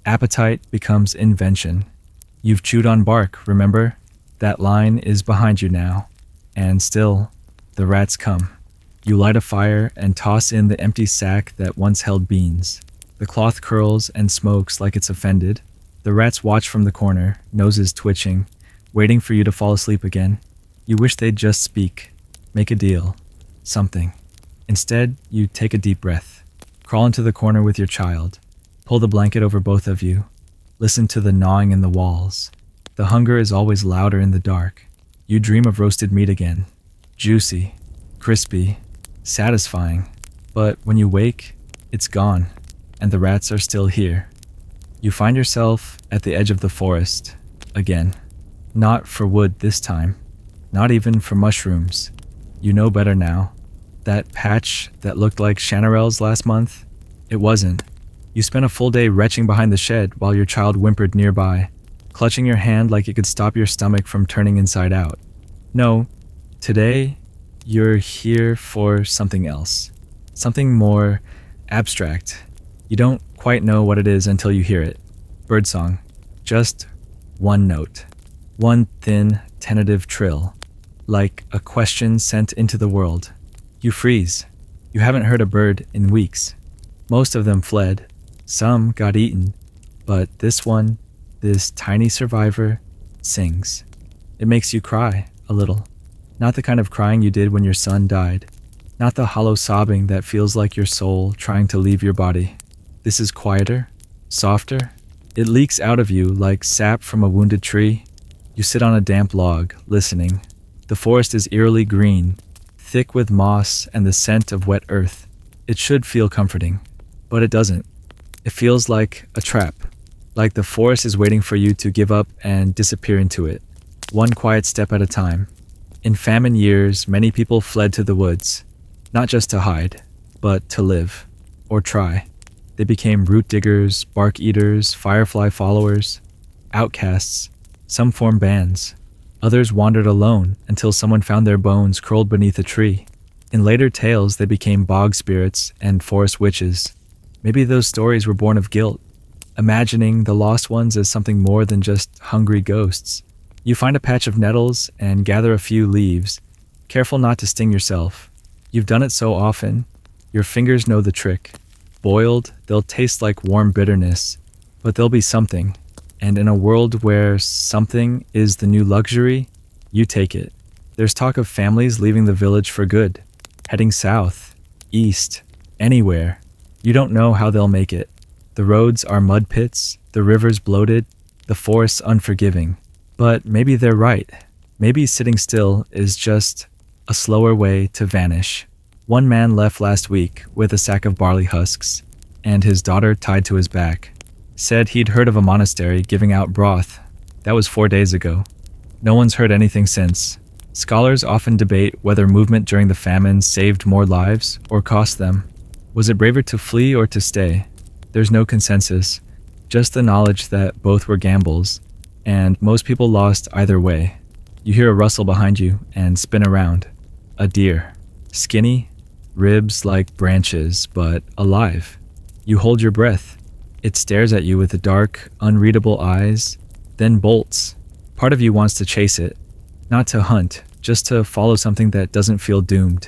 Appetite becomes invention. You've chewed on bark, remember? That line is behind you now. And still, the rats come. You light a fire and toss in the empty sack that once held beans. The cloth curls and smokes like it's offended. The rats watch from the corner, noses twitching, waiting for you to fall asleep again. You wish they'd just speak, make a deal, something. Instead, you take a deep breath, crawl into the corner with your child, pull the blanket over both of you, listen to the gnawing in the walls. The hunger is always louder in the dark. You dream of roasted meat again, juicy, crispy, satisfying. But when you wake, it's gone, and the rats are still here. You find yourself at the edge of the forest, again. Not for wood this time, not even for mushrooms. You know better now. That patch that looked like chanterelles last month, it wasn't. You spent a full day retching behind the shed while your child whimpered nearby, clutching your hand like it could stop your stomach from turning inside out. No, today, you're here for something else. Something more abstract. You don't quite know what it is until you hear it. Birdsong. Just one note. One thin, tentative trill. Like a question sent into the world. You freeze. You haven't heard a bird in weeks. Most of them fled. Some got eaten. But this one, this tiny survivor, sings. It makes you cry, a little. Not the kind of crying you did when your son died. Not the hollow sobbing that feels like your soul trying to leave your body. This is quieter, softer. It leaks out of you like sap from a wounded tree. You sit on a damp log, listening. The forest is eerily green, thick with moss and the scent of wet earth. It should feel comforting, but it doesn't. It feels like a trap, like the forest is waiting for you to give up and disappear into it, one quiet step at a time. In famine years, many people fled to the woods, not just to hide, but to live, or try. They became root diggers, bark eaters, firefly followers. outcasts. Some formed bands. Others wandered alone until someone found their bones curled beneath a tree. In later tales, they became bog spirits and forest witches. Maybe those stories were born of guilt, imagining the lost ones as something more than just hungry ghosts. You find a patch of nettles and gather a few leaves, careful not to sting yourself. You've done it so often, your fingers know the trick. Boiled, they'll taste like warm bitterness, but they'll be something. And in a world where something is the new luxury, you take it. There's talk of families leaving the village for good, heading south, east, anywhere. You don't know how they'll make it. The roads are mud pits, the rivers bloated, the forests unforgiving. But maybe they're right. Maybe sitting still is just a slower way to vanish. One man left last week with a sack of barley husks, and his daughter tied to his back. Said he'd heard of a monastery giving out broth. That was 4 days ago. No one's heard anything since. Scholars often debate whether movement during the famine saved more lives or cost them. Was it braver to flee or to stay? There's no consensus, just the knowledge that both were gambles, and most people lost either way. You hear a rustle behind you and spin around. A deer. Skinny, ribs like branches, but alive. You hold your breath. It stares at you with the dark, unreadable eyes, then bolts. Part of you wants to chase it, not to hunt, just to follow something that doesn't feel doomed.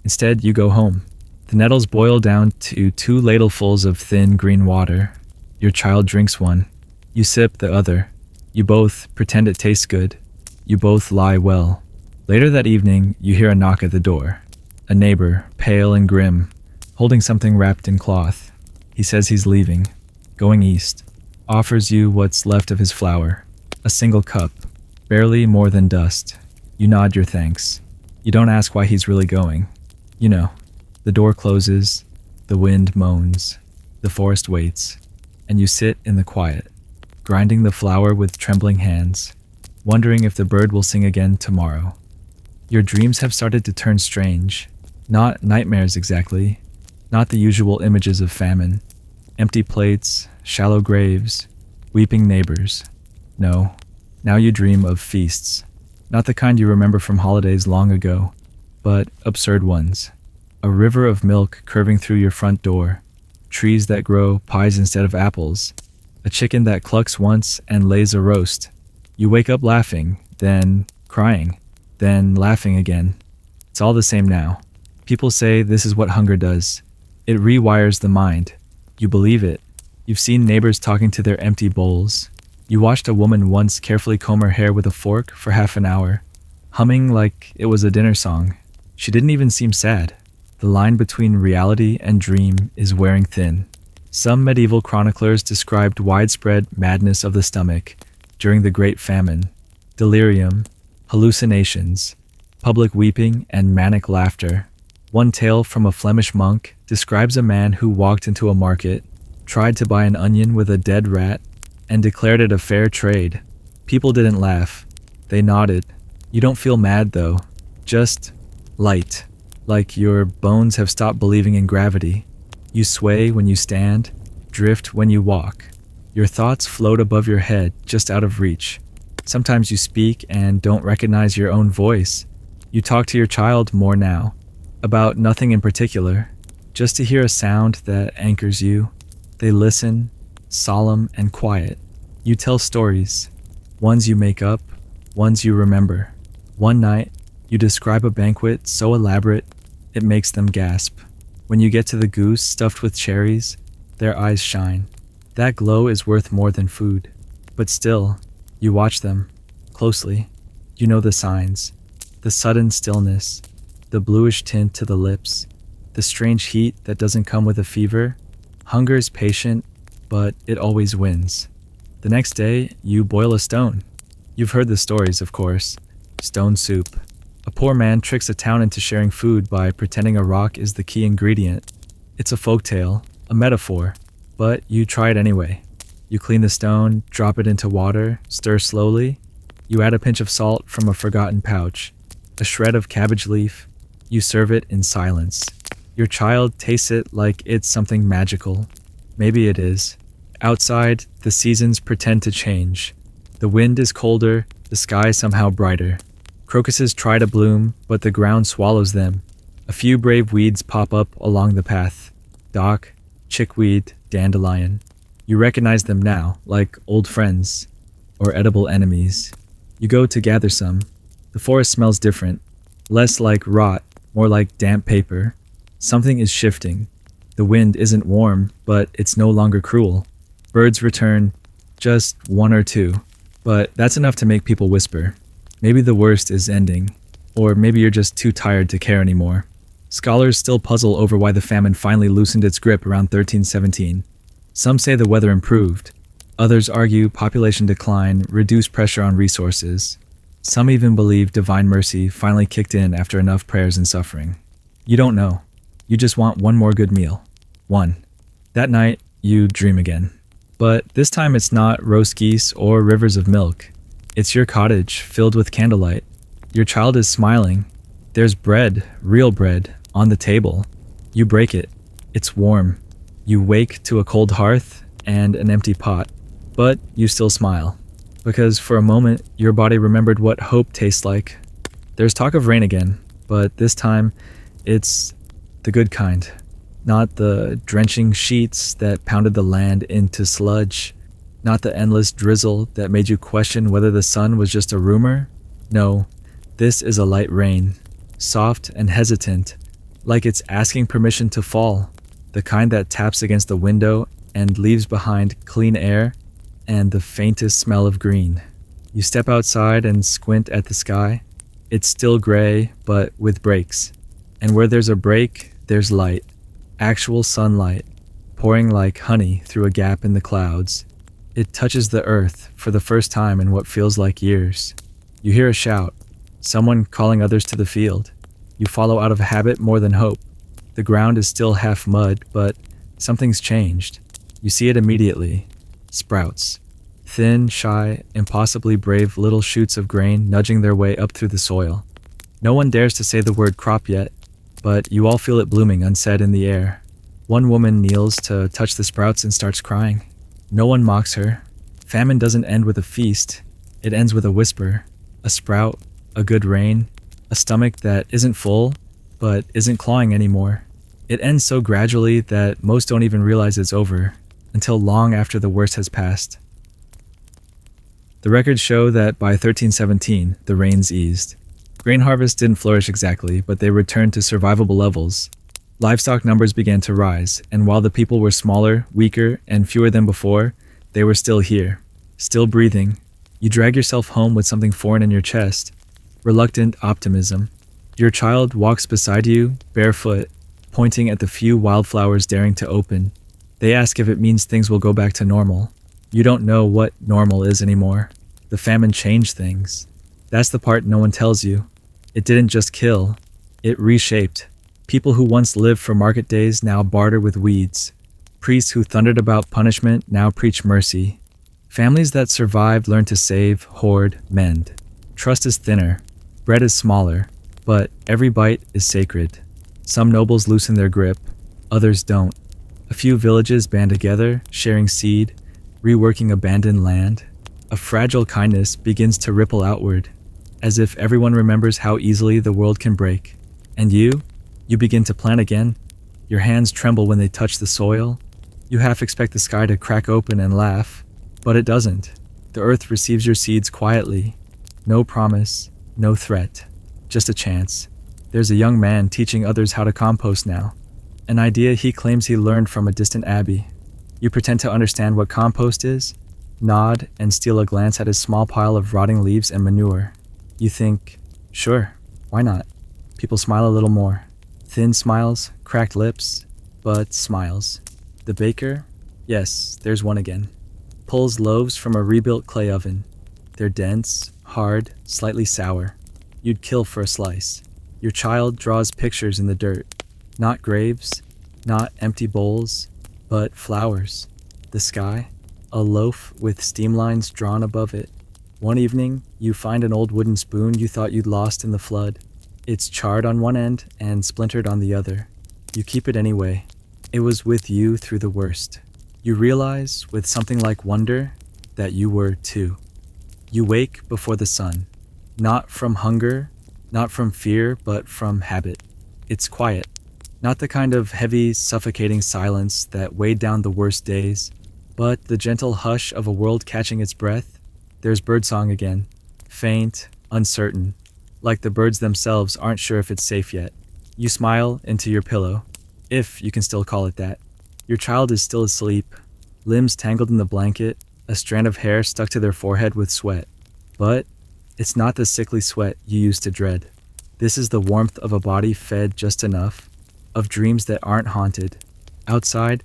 Instead, you go home. The nettles boil down to 2 ladlefuls of thin green water. Your child drinks one. You sip the other. You both pretend it tastes good. You both lie well. Later that evening, you hear a knock at the door. A neighbor, pale and grim, holding something wrapped in cloth. He says he's leaving, going east. Offers you what's left of his flour. A single cup, barely more than dust. You nod your thanks. You don't ask why he's really going. You know. The door closes, the wind moans, the forest waits, and you sit in the quiet, grinding the flour with trembling hands, wondering if the bird will sing again tomorrow. Your dreams have started to turn strange. Not nightmares exactly, not the usual images of famine. Empty plates, shallow graves, weeping neighbors. No, now you dream of feasts. Not the kind you remember from holidays long ago, but absurd ones. A river of milk curving through your front door. Trees that grow pies instead of apples. A chicken that clucks once and lays a roast. You wake up laughing, then crying, then laughing again. It's all the same now. People say this is what hunger does. It rewires the mind. You believe it. You've seen neighbors talking to their empty bowls. You watched a woman once carefully comb her hair with a fork for half an hour, humming like it was a dinner song. She didn't even seem sad. The line between reality and dream is wearing thin. Some medieval chroniclers described widespread madness of the stomach during the Great Famine, delirium, hallucinations, public weeping, and manic laughter. One tale from a Flemish monk describes a man who walked into a market, tried to buy an onion with a dead rat, and declared it a fair trade. People didn't laugh. They nodded. You don't feel mad though, just light. Like your bones have stopped believing in gravity. You sway when you stand, drift when you walk. Your thoughts float above your head, just out of reach. Sometimes you speak and don't recognize your own voice. You talk to your child more now, about nothing in particular, just to hear a sound that anchors you. They listen, solemn and quiet. You tell stories, ones you make up, ones you remember. One night, you describe a banquet so elaborate, it makes them gasp. When you get to the goose stuffed with cherries, their eyes shine. That glow is worth more than food. But still, you watch them, closely. You know the signs. The sudden stillness, the bluish tint to the lips, the strange heat that doesn't come with a fever. Hunger is patient, but it always wins. The next day, you boil a stone. You've heard the stories, of course. Stone soup. A poor man tricks a town into sharing food by pretending a rock is the key ingredient. It's a folktale, a metaphor, but you try it anyway. You clean the stone, drop it into water, stir slowly. You add a pinch of salt from a forgotten pouch, a shred of cabbage leaf. You serve it in silence. Your child tastes it like it's something magical. Maybe it is. Outside, the seasons pretend to change. The wind is colder, the sky somehow brighter. Crocuses try to bloom, but the ground swallows them. A few brave weeds pop up along the path. Dock, chickweed, dandelion. You recognize them now, like old friends or edible enemies. You go to gather some. The forest smells different, less like rot, more like damp paper. Something is shifting. The wind isn't warm, but it's no longer cruel. Birds return, just one or two, but that's enough to make people whisper. Maybe the worst is ending, or maybe you're just too tired to care anymore. Scholars still puzzle over why the famine finally loosened its grip around 1317. Some say the weather improved. Others argue population decline reduced pressure on resources. Some even believe divine mercy finally kicked in after enough prayers and suffering. You don't know. You just want one more good meal. One. That night, you dream again. But this time it's not roast geese or rivers of milk. It's your cottage filled with candlelight. Your child is smiling. There's bread, real bread, on the table. You break it. It's warm. You wake to a cold hearth and an empty pot. But you still smile. Because for a moment, your body remembered what hope tastes like. There's talk of rain again, but this time, it's the good kind. Not the drenching sheets that pounded the land into sludge. Not the endless drizzle that made you question whether the sun was just a rumor. No, this is a light rain. Soft and hesitant, like it's asking permission to fall. The kind that taps against the window and leaves behind clean air and the faintest smell of green. You step outside and squint at the sky. It's still gray, but with breaks. And where there's a break, there's light. Actual sunlight, pouring like honey through a gap in the clouds. It touches the earth for the first time in what feels like years. You hear a shout, someone calling others to the field. You follow out of habit more than hope. The ground is still half mud, but something's changed. You see it immediately. Sprouts. Thin, shy, impossibly brave little shoots of grain nudging their way up through the soil. No one dares to say the word crop yet, but you all feel it blooming unsaid in the air. One woman kneels to touch the sprouts and starts crying. No one mocks her. Famine doesn't end with a feast. It ends with a whisper. A sprout, a good rain, a stomach that isn't full, but isn't clawing anymore. It ends so gradually that most don't even realize it's over, until long after the worst has passed. The records show that by 1317, the rains eased. Grain harvests didn't flourish exactly, but they returned to survivable levels. Livestock numbers began to rise, and while the people were smaller, weaker, and fewer than before, they were still here, still breathing. You drag yourself home with something foreign in your chest. Reluctant optimism. Your child walks beside you, barefoot, pointing at the few wildflowers daring to open. They ask if it means things will go back to normal. You don't know what normal is anymore. The famine changed things. That's the part no one tells you. It didn't just kill. It reshaped. People who once lived for market days now barter with weeds. Priests who thundered about punishment now preach mercy. Families that survived learned to save, hoard, mend. Trust is thinner. Bread is smaller. But every bite is sacred. Some nobles loosen their grip. Others don't. A few villages band together, sharing seed, reworking abandoned land. A fragile kindness begins to ripple outward, as if everyone remembers how easily the world can break. And you begin to plant again. Your hands tremble when they touch the soil. You half expect the sky to crack open and laugh, but it doesn't. The earth receives your seeds quietly. No promise, no threat, just a chance. There's a young man teaching others how to compost now. An idea he claims he learned from a distant abbey. You pretend to understand what compost is, nod, and steal a glance at his small pile of rotting leaves and manure. You think, sure, why not? People smile a little more. Thin smiles, cracked lips, but smiles. The baker, yes, there's one again, pulls loaves from a rebuilt clay oven. They're dense, hard, slightly sour. You'd kill for a slice. Your child draws pictures in the dirt. Not graves, not empty bowls, but flowers. The sky, a loaf with steam lines drawn above it. One evening, you find an old wooden spoon you thought you'd lost in the flood. It's charred on one end and splintered on the other. You keep it anyway. It was with you through the worst. You realize, with something like wonder, that you were too. You wake before the sun, not from hunger, not from fear, but from habit. It's quiet, not the kind of heavy, suffocating silence that weighed down the worst days, but the gentle hush of a world catching its breath. There's birdsong again, faint, uncertain, like the birds themselves aren't sure if it's safe yet. You smile into your pillow, if you can still call it that. Your child is still asleep, limbs tangled in the blanket, a strand of hair stuck to their forehead with sweat. But it's not the sickly sweat you used to dread. This is the warmth of a body fed just enough, of dreams that aren't haunted. Outside,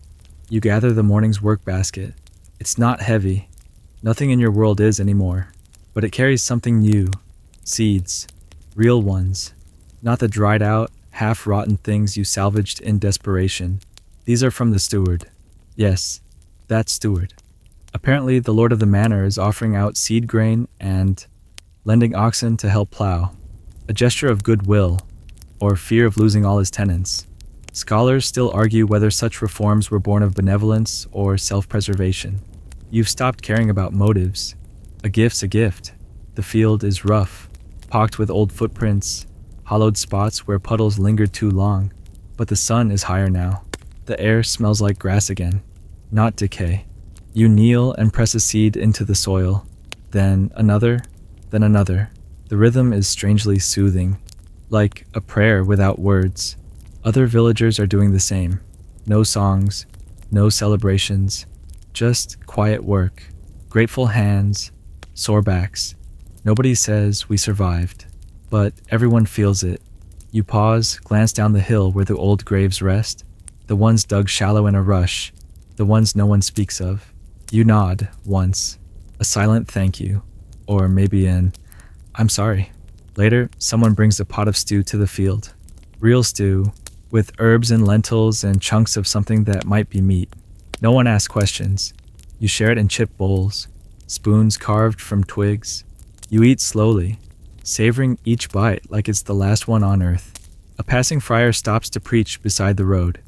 you gather the morning's work basket. It's not heavy. Nothing in your world is anymore. But it carries something new. Seeds. Real ones. Not the dried out, half-rotten things you salvaged in desperation. These are from the steward. Yes, that steward. Apparently, the lord of the manor is offering out seed grain and lending oxen to help plow. A gesture of goodwill, or fear of losing all his tenants. Scholars still argue whether such reforms were born of benevolence or self-preservation. You've stopped caring about motives. A gift's a gift. The field is rough, pocked with old footprints, hollowed spots where puddles lingered too long. But the sun is higher now. The air smells like grass again, not decay. You kneel and press a seed into the soil, then another, then another. The rhythm is strangely soothing, like a prayer without words. Other villagers are doing the same. No songs, no celebrations, just quiet work, grateful hands, sore backs. Nobody says we survived, but everyone feels it. You pause, glance down the hill where the old graves rest, the ones dug shallow in a rush, the ones no one speaks of. You nod once, a silent thank you, or maybe an I'm sorry. Later, someone brings a pot of stew to the field. Real stew, with herbs and lentils and chunks of something that might be meat. No one asks questions. You share it in chip bowls, spoons carved from twigs. You eat slowly, savoring each bite like it's the last one on earth. A passing friar stops to preach beside the road.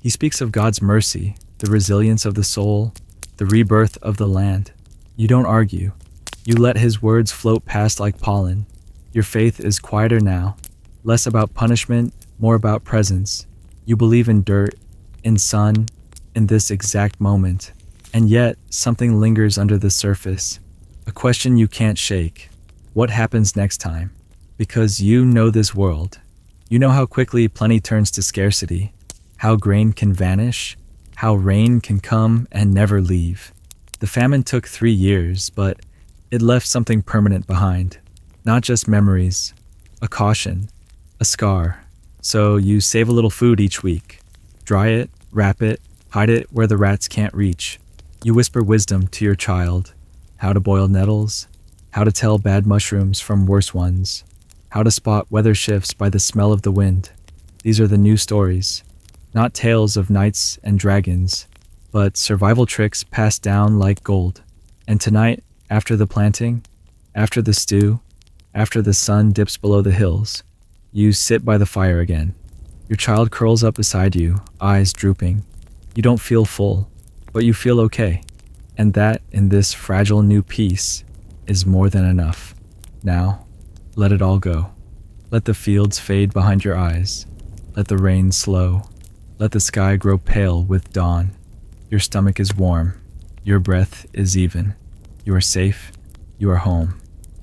He speaks of God's mercy, the resilience of the soul, the rebirth of the land. You don't argue. You let his words float past like pollen. Your faith is quieter now, less about punishment, more about presence. You believe in dirt, in sun, in this exact moment. And yet, something lingers under the surface. A question you can't shake. What happens next time? Because you know this world. You know how quickly plenty turns to scarcity, how grain can vanish, how rain can come and never leave. The famine took 3 years, but it left something permanent behind. Not just memories, a caution, a scar. So you save a little food each week. Dry it, wrap it, hide it where the rats can't reach. You whisper wisdom to your child. How to boil nettles, how to tell bad mushrooms from worse ones, how to spot weather shifts by the smell of the wind. These are the new stories, not tales of knights and dragons, but survival tricks passed down like gold. And tonight, after the planting, after the stew, after the sun dips below the hills, you sit by the fire again. Your child curls up beside you, eyes drooping. You don't feel full, but you feel okay. And that, in this fragile new peace, is more than enough. Now, let it all go. Let the fields fade behind your eyes. Let the rain slow. Let the sky grow pale with dawn. Your stomach is warm. Your breath is even. You are safe. You are home.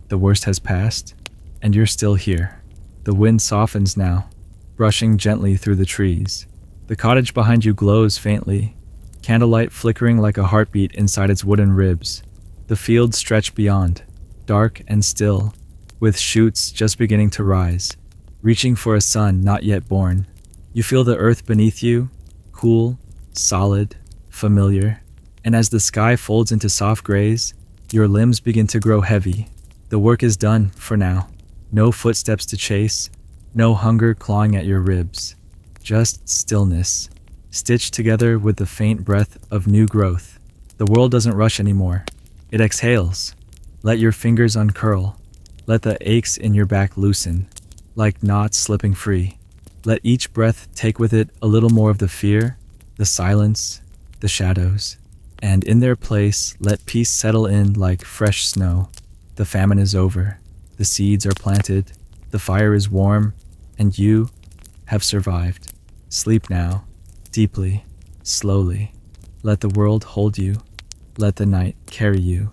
The worst has passed, and you're still here. The wind softens now, brushing gently through the trees. The cottage behind you glows faintly, candlelight flickering like a heartbeat inside its wooden ribs. The fields stretch beyond, dark and still, with shoots just beginning to rise, reaching for a sun not yet born. You feel the earth beneath you, cool, solid, familiar, and as the sky folds into soft grays, your limbs begin to grow heavy. The work is done for now. No footsteps to chase, no hunger clawing at your ribs. Just stillness, stitched together with the faint breath of new growth. The world doesn't rush anymore. It exhales. Let your fingers uncurl. Let the aches in your back loosen, like knots slipping free. Let each breath take with it a little more of the fear, the silence, the shadows. And in their place, let peace settle in like fresh snow. The famine is over. The seeds are planted. The fire is warm. And you have survived. Sleep now, deeply, slowly. Let the world hold you. Let the night carry you.